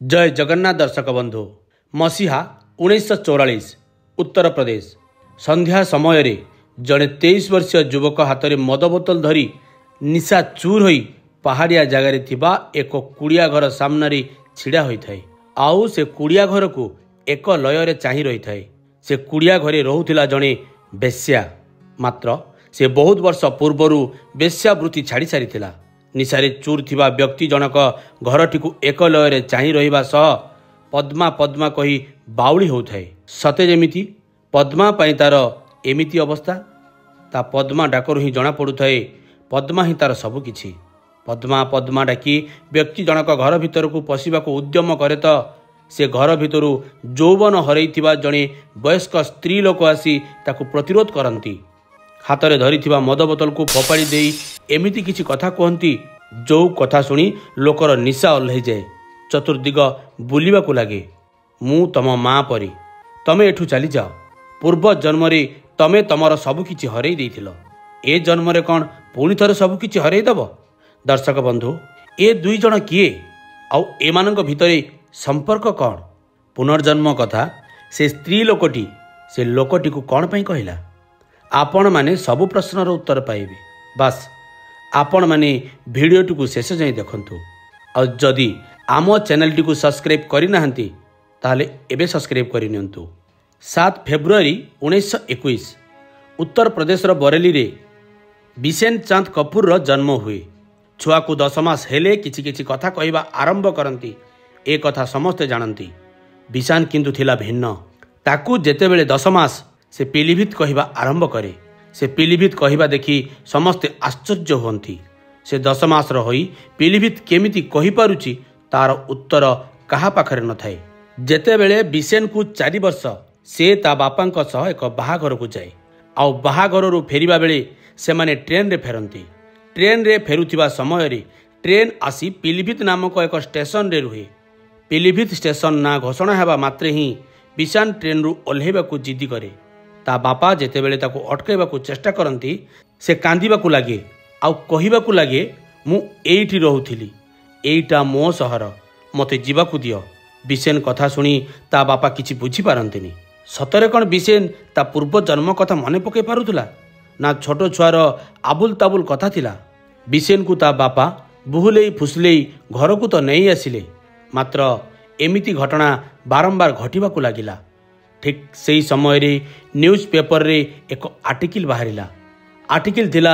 जय जगन्नाथ दर्शक बंधु मसीहा 1944 उत्तर प्रदेश संध्या समय जड़े 23 वर्षीय युवक हाथ में मद बोतल धरी निशा चूर होई पहाड़िया जगार थिबा एक कुड़िया घर सामने छिड़ा होइथाय। आउ से कुड़िया घर को एक लय चाही रही थाए। से कुड़िया घरे रोहुथिला जड़े बेश्या, मात्र से बहुत वर्ष पूर्वर बेश्यावृत्ति छाड़ी सारी। निशारे चूर थिबा व्यक्ति जनक घरटी एक लय चाही रहिबा सह पद्मा पद्मा कही बाउली होउथाय। सते जेमिति पद्मा पाई तार एमिति अवस्था। ता पद्मा डाकरू ही जना पड़ुथाय पद्मा ही तार सबकिछि। पद्मा पद्मा डाकी व्यक्ति जनक घर भितर को पशिबाको उद्यम करे तो से घर भितर यौवन हरैथिबा जणे वयस्क स्त्री लोक आसी ताकू प्रतिरोध करती। हाथ में धरी मद बोतल को फोपाड़ी दे एमिति किछि कथा कहती जो कथा शुणी लोकर निशा ओह्लै जाए। चतुर्दिग बुलिबाकू लगे। मु तम माँ परी, तमे एठू चली जाओ। पूर्व जन्म तमे तमर सबकिछि हरई देइथिलो, ए जन्म कौन पुणी थरे सबकिछि हरई दब? दर्शक बंधु, ए दुई जण किए आउ एमानंक भितरे संपर्क कौन? पुनर्जन्म कथा से स्त्री लोकटी से लोकटी को कौन पई कहिला? आपण माने सबु प्रश्नर उत्तर पाइबे। बास आपण माने भिडियोटी को शेष जाए देखंतु। और जदि आम चैनल को सब्सक्राइब करि नाहंती ताले एबे सब्सक्राइब करि नियंतु। 7 फेब्रुआरी 1921 उत्तर प्रदेश बरेली रे बिसेन चांद कपूर रो जन्म हुए। छुआ को 10 मास हेले किछि किछि कथा कहवा आरंभ करती। ए कथा समस्ते जानती। बिशान किंतु थिला भिन्न। ताकू जेतेबेले 10 मास से पीलीभीत कहवा आरंभ करे। से पीलीभीत कहवा देखी समस्ते आश्चर्य हुअंती। से 10 मासर होई पीलीभीत केमिति कहि पारुची तार उत्तर कहा पाखरे न थाए। जेतेबेले बिसेन को 4 वर्ष से ता बापांक सह एक बाहाघर को जाए। आउ बाहाघर फेरिबा बेले से माने ट्रेन रे फेरंती। ट्रेन रे फेरुथिबा समय रे ट्रेन आसी पीलीभीत नामक एक स्टेशन रे रुहे। पीलीभीत स्टेशन ना घोषणा हेबा मात्रे ही बिशान ट्रेन रु ओल्हेबाकू जिद्दी करे। ता बापा जेतेबेले ताकू अटकाइबाकू चेष्टा करती से कांदिबाकू लागे आउ कहिबाकू लागे मु एइठी रहुथिली, एइटा मो सहर, मते जीवाकू दियो। बिसेन कथा शुणी ता बापा किछि बुझी पारंतिनी। सतरे कौन बिसेन ता पूर्व जन्म कथा मने पके पारुथुला ना छोटो छुआर आबुल ताबुल कथा थिला? बिसेन को ता बापा बुहुलेई फुसलेई घर को तो नहीं आसिले, मात्र एमिति घटना बारंबार घटिबाकू लागिला। ठीक सही समय रे न्यूज पेपर रे एक आर्टिकल बाहरिला। आर्टिकल थिला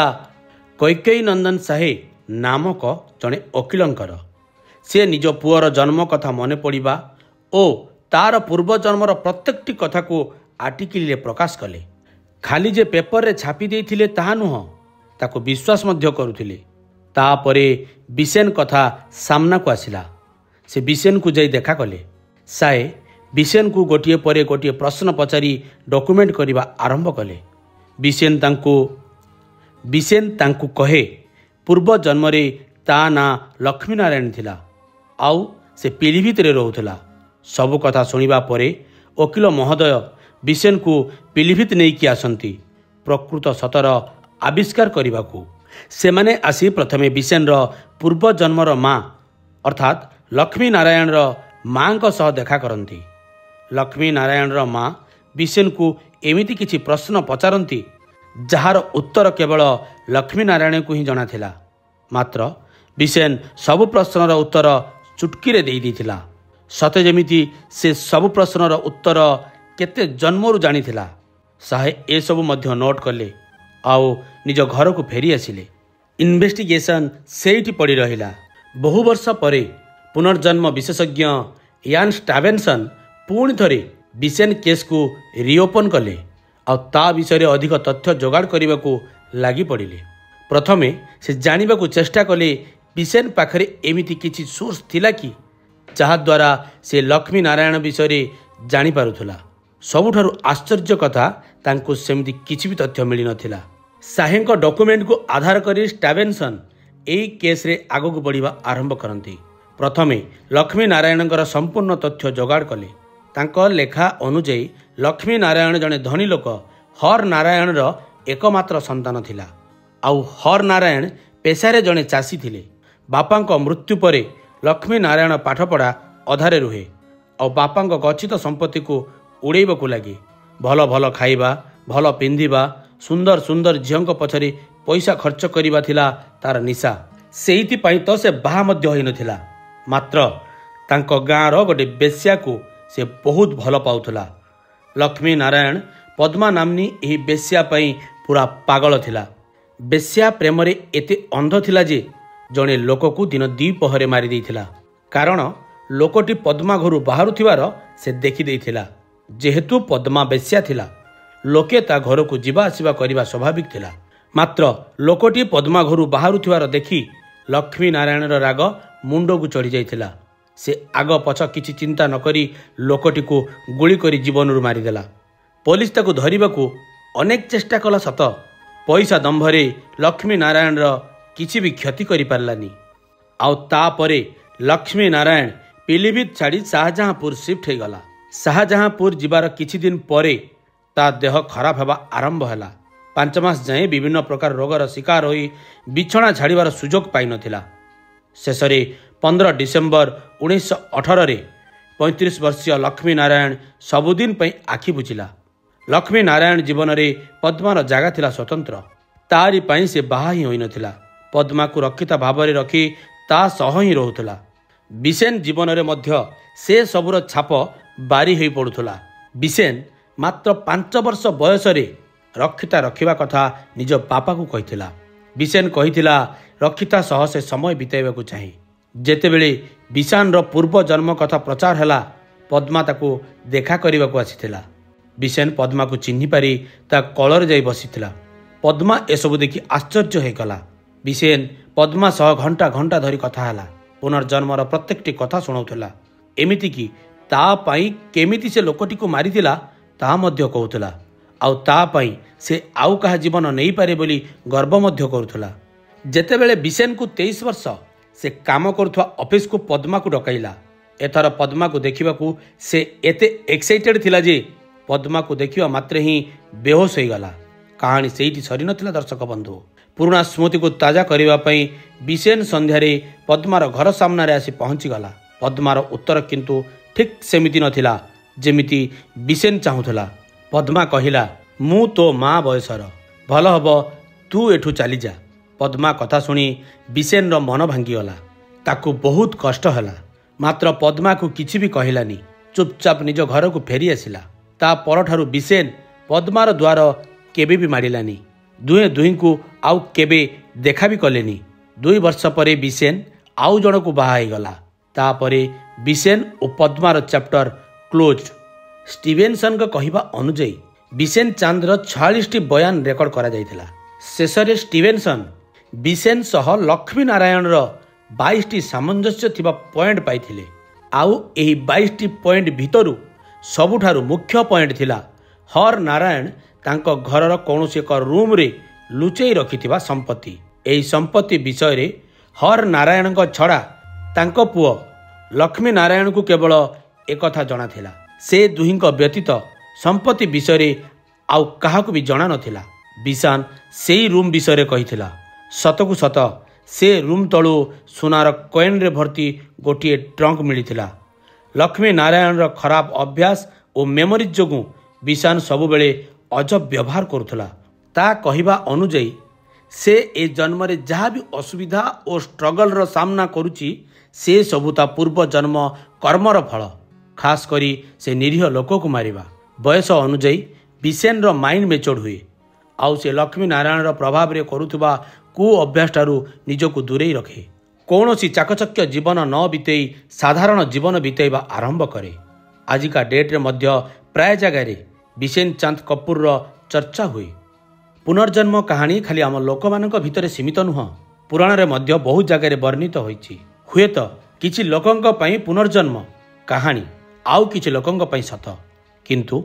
कैकेयी नंदन साहे नामक जड़े वकीलंकर। से निज पुअर जन्म कथा मन पड़ा ओ तार पूर्व जन्मर प्रत्येकटी कथा को आर्टिकल रे प्रकाश कले। खाली जे पेपर रे छापी देइथिले ताहा नुह, ताको विश्वास मध्य करुथिले। तापरे बिसेन कथा सामना को आसिला। से बिसेन को जाई देखा कले। साहे बिसेन को गोटिए परे गोटिए प्रश्न पचारि डॉक्यूमेंट करने आरंभ कले। बिसेन तांकु कहे पूर्व जन्म रे ता ना लक्ष्मी नारायण थिला आउ से पीलीभीत रे रहुथला। सबु कथा सुनिबा परे वकील महोदय बिसेन को पीलीभीत नहीं कि आसंती प्रकृत सतर आविष्कार करने। से माने आसी प्रथमे बिसेन रो पूर्व जन्मर माँ अर्थात लक्ष्मी नारायण रो माँ को सह देखा करती। लक्ष्मी नारायण रो माँ बिसेन को एमिति किछि प्रश्न पचारती जार उत्तर केवल लक्ष्मी नारायण को ही जना थिला। मात्र बिसेन सबु प्रश्नर उत्तर चुटकी रे देई दिथिला। सते जेमिति से सबु प्रश्नर उत्तर केते जन्मरु जानी थिला। साहे ए सबु मध्य नोट कले आउ निज घर को फेरी आसिले। इन्वेस्टिगेशन सेठी पड़ी रहिला। बहु वर्ष परे पुनर्जन्म विशेषज्ञ यान स्टावेनसन पुणी थरे बिसेन केस को रिओपन कले और ता विषय अधिक तथ्य जोगाड़ करने को लगी पड़े। प्रथमे से जानिबा को चेष्टा कले बिसेन पाखरे एमिति किछि सोर्स थिला कि जहा द्वारा से लक्ष्मी नारायण विषय जानी पारुथुला। सबुठारु आश्चर्य कथा तांको सेमिति किछि भी तथ्य मिली नथिला। साहेंको डॉक्यूमेंट को आधार करी स्टावेनसन एई केस रे आगो को बढ़िबा आरंभ करंती। प्रथमे लक्ष्मी नारायणଙ୍କର संपूर्ण तथ्य जोगाड़ कले। तांको लेखा अनुଯାयी लक्ष्मी नारायण जने धनी लोक हर नारायण रो एकमात्र संतान थिला। आउ हर नारायण पेशारे जने चासी थिले। बापांको मृत्यु परे लक्ष्मी नारायण पाठपढ़ा ଅଧାରେ ରୁହେ ଆଉ ବାପାଙ୍କ ଗଚ୍ଛିତ ସମ୍ପତ୍ତିକୁ ଉଡ଼େଇବାକୁ ଲାଗେ। ଭଲ ଭଲ ଖାଇବା, ଭଲ ପିନ୍ଧିବା, ସୁନ୍ଦର ସୁନ୍ଦର ଝିଅଙ୍କ ପଛରେ ପଇସା ଖର୍ଚ୍ଚ କରିବା ଥିଲା ତାର ନିଶା। ସେଇଥିପାଇଁ ତ ସେ ବାହା ମଧ୍ୟ ହୋଇନଥିଲା। ମାତ୍ର ତାଙ୍କ ଗାଁର ଗୋଟେ ବେଶ୍ୟାକୁ ସେ ବହୁତ ଭଲ ପାଉଥିଲା। ଲକ୍ଷ୍ମୀ ନାରାୟଣ ପଦ୍ମା ନାମ୍ନୀ ଏହି ବେଶ୍ୟା ପାଇଁ ପୁରା ପାଗଳ ଥିଲା। ବେଶ୍ୟା ପ୍ରେମରେ ଏତେ ଅନ୍ଧ ଥିଲା ଯେ ଜଣେ ଲୋକକୁ ଦିନ ଦ୍ୱିପହରେ ମାରିଦେଇଥିଲା। କାରଣ ଲୋକଟି ପଦ୍ମା ଘରୁ ବାହାରୁଥିବାର ସେ ଦେଖିଦେଇଥିଲା। ଯେହେତୁ ପଦ୍ମା ବେଶ୍ୟା ଥିଲା, ଲୋକେ ତା ଘରକୁ ଯିବା ଆସିବା କରିବା ସ୍ୱାଭାବିକ ଥିଲା। ମାତ୍ର ଲୋକଟି ପଦ୍ମା ଘରୁ ବାହାରୁଥିବାର ଦେଖି ଲକ୍ଷ୍ମୀ ନାରାୟଣର ରାଗ ମୁଣ୍ଡକୁ ଚଢ଼ି ଯାଇଥିଲା। ସେ ଆଗ ପଛ କିଛି ଚିନ୍ତା ନ କରି ଲୋକଟିକୁ ଗୁଳି କରି ଜୀବନରୁ ମାରିଦେଲା। ପୋଲିସ ତାକୁ ଧରିବାକୁ ଅନେକ ଚେଷ୍ଟା କଲା ସତ, ପଇସା ଦମ୍ଭରେ ଲକ୍ଷ୍ମୀ ନାରାୟଣର କିଛି ବି କ୍ଷତି କରିପାରିଲାନି। ଆଉ ତାପରେ ଲକ୍ଷ୍ମୀ ନାରାୟଣ ପିଲିଭିତ ଛାଡ଼ି ଶାହଜାହାଁପୁର ସିଫ୍ଟ ହୋଇଗଲା। ଶାହଜାହାଁପୁର ଯିବାର କିଛି ଦିନ ପରେ ତା ଦେହ ଖରାପ ହେବା ଆରମ୍ଭ ହେଲା। 5 ମାସ ଯାଏଁ ବିଭିନ୍ନ ପ୍ରକାର ରୋଗର ଶିକାର ହୋଇ ବିଛଣା ଛାଡ଼ିବାର ସୁଯୋଗ ପାଇନଥିଲା। ଶେଷରେ 15 ଡିସେମ୍ବର 1918ରେ 35 ବର୍ଷୀୟ ଲକ୍ଷ୍ମୀ ନାରାୟଣ ସବୁଦିନ ପାଇଁ ଆଖି ବୁଜିଲା। ଲକ୍ଷ୍ମୀ ନାରାୟଣ ଜୀବନରେ ପଦ୍ମାର ଜାଗା ଥିଲା ସ୍ୱତନ୍ତ୍ର। ତାରି ପାଇଁ ସେ ବାହା ହିଁ ହୋଇନଥିଲା। ପଦ୍ମାକୁ ରକ୍ଷିତା ଭାବରେ ରଖି ତା ସହ ହିଁ ରହୁଥିଲା। ବିସେନ ଜୀବନରେ ମଧ୍ୟ ସେ ସବୁର ଛାପ ବାରି ହୋଇ ପଡ଼ୁଥିଲା। ବିସେନ ମାତ୍ର 5 ବର୍ଷ ବୟସରେ ରକ୍ଷିତା ରଖିବା କଥା ନିଜ ବାପାକୁ କହିଥିଲା। ବିସେନ କହିଥିଲା ରକ୍ଷିତା ସହ ସେ ସମୟ ବିତାଇବାକୁ ଚାହେଁ। ଯେତେବେଳେ ବିଶାନର ପୂର୍ବ ଜନ୍ମ କଥା ପ୍ରଚାର ହେଲା, ପଦ୍ମା ତାକୁ ଦେଖା କରିବାକୁ ଆସିଥିଲା। ବିସେନ ପଦ୍ମାକୁ ଚିହ୍ନି ପାରି ତା କୋଳରେ ଯାଇ ବସିଥିଲା। ପଦ୍ମା ଏସବୁ ଦେଖି ଆଶ୍ଚର୍ଯ୍ୟ ହୋଇଗଲା। ବିସେନ ପଦ୍ମା ସହ ଘଣ୍ଟା ଘଣ୍ଟା ଧରି କଥା ହେଲା। ପୁନର୍ଜନ୍ମର ପ୍ରତ୍ୟେକଟି କଥା ଶୁଣାଉଥିଲା। ଏମିତିକି ତା ପାଇଁ କେମିତି ସେ ଲୋକଟିକୁ ମାରିଥିଲା ତାହା ମଧ୍ୟ କହୁଥିଲା। ଆଉ ତା ପାଇଁ ସେ ଆଉ କାହା ଜୀବନ ନେଇପାରେ ବୋଲି ଗର୍ବ ମଧ୍ୟ କରୁଥିଲା। ଯେତେବେଳେ ବିସେନକୁ 23 ବର୍ଷ, ସେ କାମ କରୁଥିବା ଅଫିସକୁ ପଦ୍ମାକୁ ଡକାଇଲା। ଏଥର ପଦ୍ମାକୁ ଦେଖିବାକୁ ସେ ଏତେ ଏକ୍ସାଇଟେଡ୍ ଥିଲା ଯେ ପଦ୍ମାକୁ ଦେଖିବା ମାତ୍ରେ ହିଁ ବେହୋସ ହୋଇଗଲା। କାହାଣୀ ସେଇଠି ସରିନଥିଲା ଦର୍ଶକ ବନ୍ଧୁ। ପୁରୁଣା ସ୍ମୃତିକୁ ତାଜା କରିବା ପାଇଁ ବିସେନ ସନ୍ଧ୍ୟାରେ ପଦ୍ମାର ଘର ସାମ୍ନାରେ ଆସି ପହଞ୍ଚିଗଲା। ପଦ୍ମାର ଉତ୍ତର କିନ୍ତୁ ଠିକ୍ ସେମିତି ନଥିଲା ଯେମିତି ବିସେନ ଚାହୁଁଥିଲା। ପଦ୍ମା କହିଲା, ମୁଁ ତୋ ମା ବୟସର, ଭଲ ହବ ତୁ ଏଠୁ ଚାଲିଯା। ପଦ୍ମା କଥା ଶୁଣି ବିସେନର ମନ ଭାଙ୍ଗିଗଲା। ତାକୁ ବହୁତ କଷ୍ଟ ହେଲା। ମାତ୍ର ପଦ୍ମାକୁ କିଛି ବି କହିଲାନି। ଚୁପଚାପ ନିଜ ଘରକୁ ଫେରି ଆସିଲା। ତା ପରଠାରୁ ବିସେନ ପଦ୍ମାର ଦ୍ୱାର କେବେ ବି ମାଡ଼ିଲାନି। ଦୁହେଁ ଦୁହିଁଙ୍କୁ ଆଉ କେବେ ଦେଖା ବି କଲେନି। 2 ବର୍ଷ ପରେ ବିସେନ ଆଉ ଜଣକୁ ବାହା ହୋଇଗଲା। ତାପରେ ବିସେନ ଓ ପଦ୍ମାର ଚାପ୍ଟର କ୍ଲୋଜ୍। ଷ୍ଟିଭେନସନଙ୍କ କହିବା ଅନୁଯାୟୀ ବିସେନ ଚାନ୍ଦର 46ଟି ବୟାନ ରେକର୍ଡ କରାଯାଇଥିଲା। ଶେଷରେ ଷ୍ଟିଭେନସନ ବିସେନ ସହ ଲକ୍ଷ୍ମୀ ନାରାୟଣର 22ଟି ସାମଞ୍ଜସ୍ୟ ଥିବା ପଏଣ୍ଟ ପାଇଥିଲେ। ଆଉ ଏହି 22ଟି ପଏଣ୍ଟ ଭିତରୁ ସବୁଠାରୁ ମୁଖ୍ୟ ପଏଣ୍ଟ ଥିଲା ହର ନାରାୟଣ ତାଙ୍କ ଘରର କୌଣସି ଏକ ରୁମ୍ରେ ଲୁଚେଇ ରଖିଥିବା ସମ୍ପତ୍ତି। ଏହି ସମ୍ପତ୍ତି ବିଷୟରେ ହର ନାରାୟଣଙ୍କ ଛଡ଼ା ତାଙ୍କ ପୁଅ ଲକ୍ଷ୍ମୀ ନାରାୟଣଙ୍କୁ କେବଳ ଏକଥା ଜଣାଥିଲା। ସେ ଦୁହିଁଙ୍କ ବ୍ୟତୀତ ସମ୍ପତ୍ତି ବିଷୟରେ ଆଉ କାହାକୁ ବି ଜଣା ନଥିଲା। ବିଶାନ ସେଇ ରୁମ୍ ବିଷୟରେ କହିଥିଲା। ସତକୁ ସତ ସେ ରୁମ୍ ତଳୁ ସୁନାର କଏନ୍ରେ ଭର୍ତ୍ତି ଗୋଟିଏ ଟ୍ରଙ୍କ ମିଳିଥିଲା। ଲକ୍ଷ୍ମୀ ନାରାୟଣର ଖରାପ ଅଭ୍ୟାସ ଓ ମେମୋରି ଯୋଗୁଁ ବିଶାନ ସବୁବେଳେ ଅଜବ ବ୍ୟବହାର କରୁଥିଲା। ତା କହିବା ଅନୁଯାୟୀ ସେ ଏ ଜନ୍ମରେ ଯାହା ବି ଅସୁବିଧା ଓ ଷ୍ଟ୍ରଗଲର ସାମ୍ନା କରୁଛି, ସେ ସବୁ ତା ପୂର୍ବ ଜନ୍ମ କର୍ମର ଫଳ। ଖାସ୍ କରି ସେ ନିରୀହ ଲୋକକୁ ମାରିବା। ବୟସ ଅନୁଯାୟୀ ବିସେନର ମାଇଣ୍ଡ ମେଚୋର୍ଡ ହୁଏ। ଆଉ ସେ ଲକ୍ଷ୍ମୀ ନାରାୟଣର ପ୍ରଭାବରେ କରୁଥିବା କୁ ଅଭ୍ୟାସଠାରୁ ନିଜକୁ ଦୂରେଇ ରଖେ। କୌଣସି ଚାକଚକ୍ୟ ଜୀବନ ନ ବିତେଇ ସାଧାରଣ ଜୀବନ ବିତେଇବା ଆରମ୍ଭ କରେ। ଆଜିକା ଡେଟ୍ରେ ମଧ୍ୟ ପ୍ରାୟ ଜାଗାରେ ବିସେନ ଚାନ୍ଦ କପୁରର ଚର୍ଚ୍ଚା ହୁଏ। ପୁନର୍ଜନ୍ମ କାହାଣୀ ଖାଲି ଆମ ଲୋକମାନଙ୍କ ଭିତରେ ସୀମିତ ନୁହଁ, ପୁରାଣରେ ମଧ୍ୟ ବହୁ ଜାଗାରେ ବର୍ଣ୍ଣିତ ହୋଇଛି। ହୁଏତ କିଛି ଲୋକଙ୍କ ପାଇଁ ପୁନର୍ଜନ୍ମ କାହାଣୀ, ଆଉ କିଛି ଲୋକଙ୍କ ପାଇଁ ସତ। କିନ୍ତୁ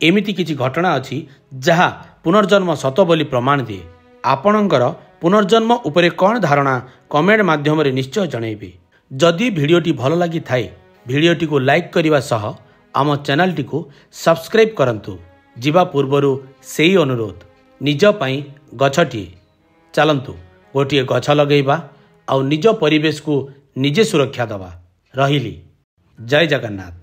ଏମିତି କିଛି ଘଟଣା ଅଛି ଯାହା ପୁନର୍ଜନ୍ମ ସତ ବୋଲି ପ୍ରମାଣ ଦିଏ। ଆପଣଙ୍କର ପୁନର୍ଜନ୍ମ ଉପରେ କ'ଣ ଧାରଣା କମେଣ୍ଟ ମାଧ୍ୟମରେ ନିଶ୍ଚୟ ଜଣାଇବେ। ଯଦି ଭିଡ଼ିଓଟି ଭଲ ଲାଗିଥାଏ, ଭିଡ଼ିଓଟିକୁ ଲାଇକ୍ କରିବା ସହ ଆମ ଚ୍ୟାନେଲଟିକୁ ସବସ୍କ୍ରାଇବ୍ କରନ୍ତୁ। ଯିବା ପୂର୍ବରୁ ସେଇ ଅନୁରୋଧ, ନିଜ ପାଇଁ ଗଛଟିଏ। ଚାଲନ୍ତୁ ଗୋଟିଏ ଗଛ ଲଗାଇବା ଆଉ ନିଜ ପରିବେଶକୁ ନିଜେ ସୁରକ୍ଷା ଦେବା। ରହିଲି। ଜୟ ଜଗନ୍ନାଥ।